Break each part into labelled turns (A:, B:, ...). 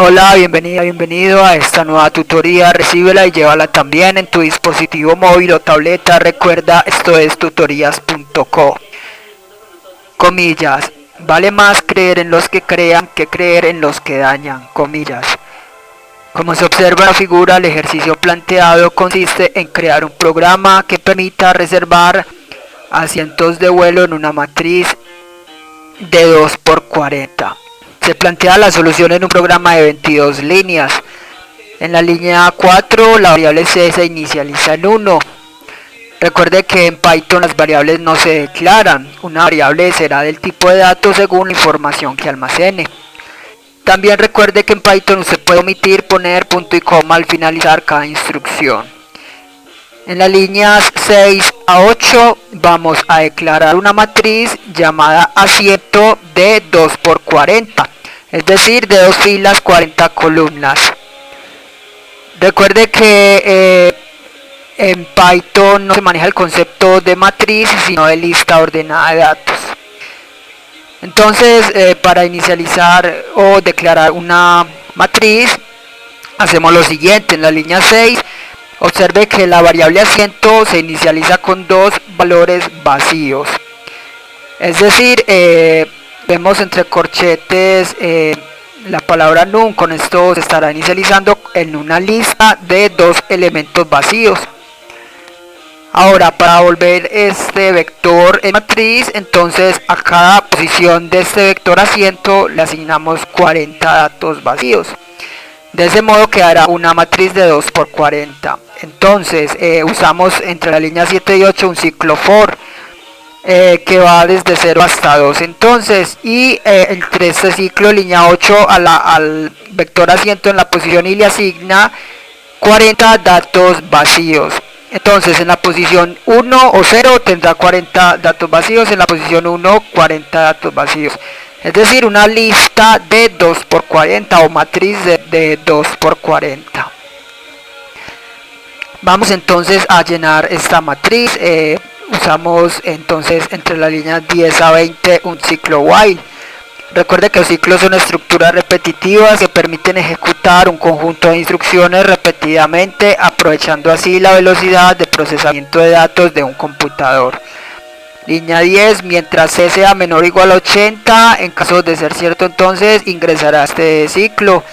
A: Hola, bienvenida, bienvenido a esta nueva tutoría. Recíbela y llévala también en tu dispositivo móvil o tableta. Recuerda, esto es tutorías.co. Comillas. Vale más creer en los que crean que creer en los que dañan. Comillas. Como se observa en la figura, el ejercicio planteado consiste en crear un programa que permita reservar asientos de vuelo en una matriz de 2×40. Se plantea la solución en un programa de 22 líneas. En la línea 4 la variable c se inicializa en 1. Recuerde que en Python las variables no se declaran. Una variable será del tipo de datos según la información que almacene. También recuerde que en Python usted puede omitir, poner punto y coma al finalizar cada instrucción. En las líneas 6 a 8 vamos a declarar una matriz llamada asiento de 2×40, es decir, de 2 filas, 40 columnas. Recuerde que en Python no se maneja el concepto de matriz, sino de lista ordenada de datos. Entonces, para inicializar o declarar una matriz, hacemos lo siguiente. En la línea 6, observe que la variable asiento se inicializa con 2 valores vacíos. Es decir, vemos entre corchetes la palabra none. Con esto se estará inicializando en una lista de 2 elementos vacíos. Ahora, para volver este vector en matriz, entonces a cada posición de este vector asiento le asignamos 40 datos vacíos. De ese modo quedará una matriz de 2×40. Entonces usamos entre la línea 7 y 8 un ciclo for que va desde 0 hasta 2. Entonces, entre este ciclo, línea 8 al vector asiento en la posición y le asigna 40 datos vacíos. Entonces, en la posición 1 o 0 tendrá 40 datos vacíos, en la posición 1 40 datos vacíos. Es decir, una lista de 2×40 o matriz de 2×40. Vamos entonces a llenar esta matriz. Usamos entonces entre las líneas 10 a 20 un ciclo while. Recuerde que los ciclos son estructuras repetitivas que permiten ejecutar un conjunto de instrucciones repetidamente, aprovechando así la velocidad de procesamiento de datos de un computador. Línea 10, mientras c sea menor o igual a 80, en caso de ser cierto entonces ingresará este ciclo.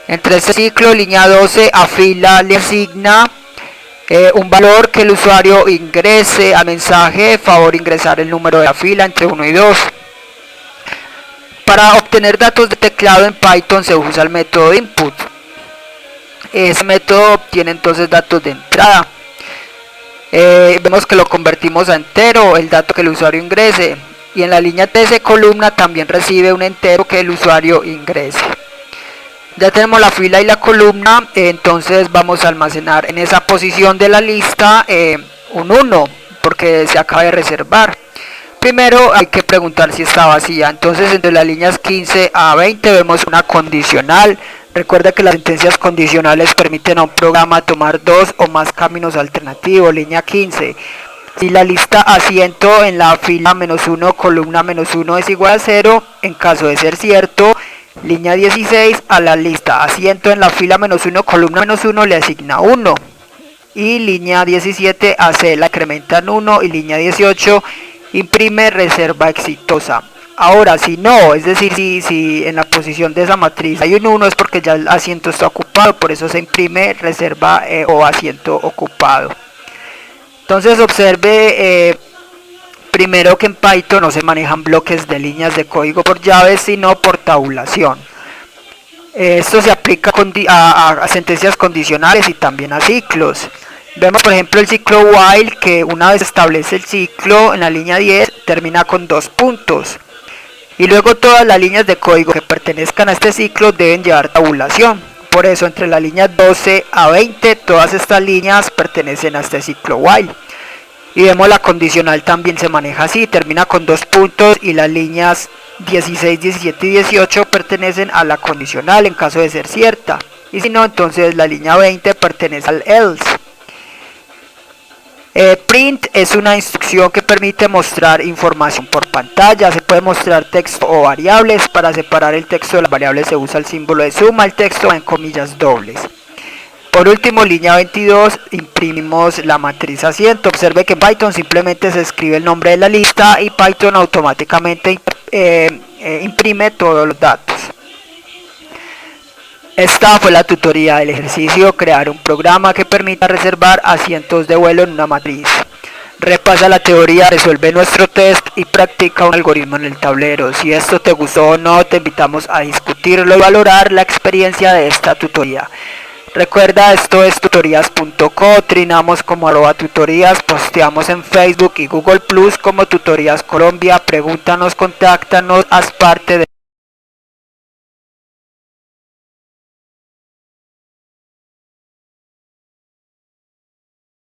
A: Entre este ciclo, línea 12, a fila le asigna un valor que el usuario ingrese a mensaje, favor ingresar el número de la fila entre 1 y 2. Para obtener datos de teclado en Python se usa el método input. Ese método obtiene entonces datos de entrada. Vemos que lo convertimos a entero, el dato que el usuario ingrese. Y en la línea 13 columna también recibe un entero que el usuario ingrese. Ya tenemos la fila y la columna, entonces vamos a almacenar en esa posición de la lista un 1, porque se acaba de reservar. Primero hay que preguntar si está vacía. Entonces entre las líneas 15 a 20 vemos una condicional. Recuerda que las sentencias condicionales permiten a un programa tomar 2 o más caminos alternativos. Línea 15. Si la lista asiento en la fila -1, columna -1 es igual a 0, en caso de ser cierto. Línea 16, a la lista asiento en la fila -1, columna -1 le asigna 1. Y línea 17, a C la incrementa en 1. Y línea 18, imprime reserva exitosa. Ahora, si no, es decir, si en la posición de esa matriz hay un 1, es porque ya el asiento está ocupado, por eso se imprime reserva o asiento ocupado. Entonces observe primero que en Python no se manejan bloques de líneas de código por llaves, sino por tabulación. Esto se aplica a sentencias condicionales y también a ciclos. Vemos por ejemplo el ciclo while, que una vez establece el ciclo en la línea 10 termina con 2 puntos. Y luego todas las líneas de código que pertenezcan a este ciclo deben llevar tabulación. Por eso entre las líneas 12 a 20 todas estas líneas pertenecen a este ciclo while. Y vemos la condicional también se maneja así, termina con 2 puntos y las líneas 16, 17 y 18 pertenecen a la condicional en caso de ser cierta. Y si no, entonces la línea 20 pertenece al else. Print es una instrucción que permite mostrar información por pantalla. Se puede mostrar texto o variables. Para separar el texto de las variables se usa el símbolo de suma. El texto va en comillas dobles. Por último, línea 22, imprimimos la matriz asiento. Observe que en Python simplemente se escribe el nombre de la lista y Python automáticamente imprime todos los datos. Esta fue la tutoría del ejercicio: crear un programa que permita reservar asientos de vuelo en una matriz. Repasa la teoría, resuelve nuestro test y practica un algoritmo en el tablero. Si esto te gustó o no, te invitamos a discutirlo y valorar la experiencia de esta tutoría. Recuerda, esto es tutorías.co, trinamos como @tutorías, posteamos en Facebook y Google Plus como Tutorías Colombia. Pregúntanos, contáctanos, haz parte de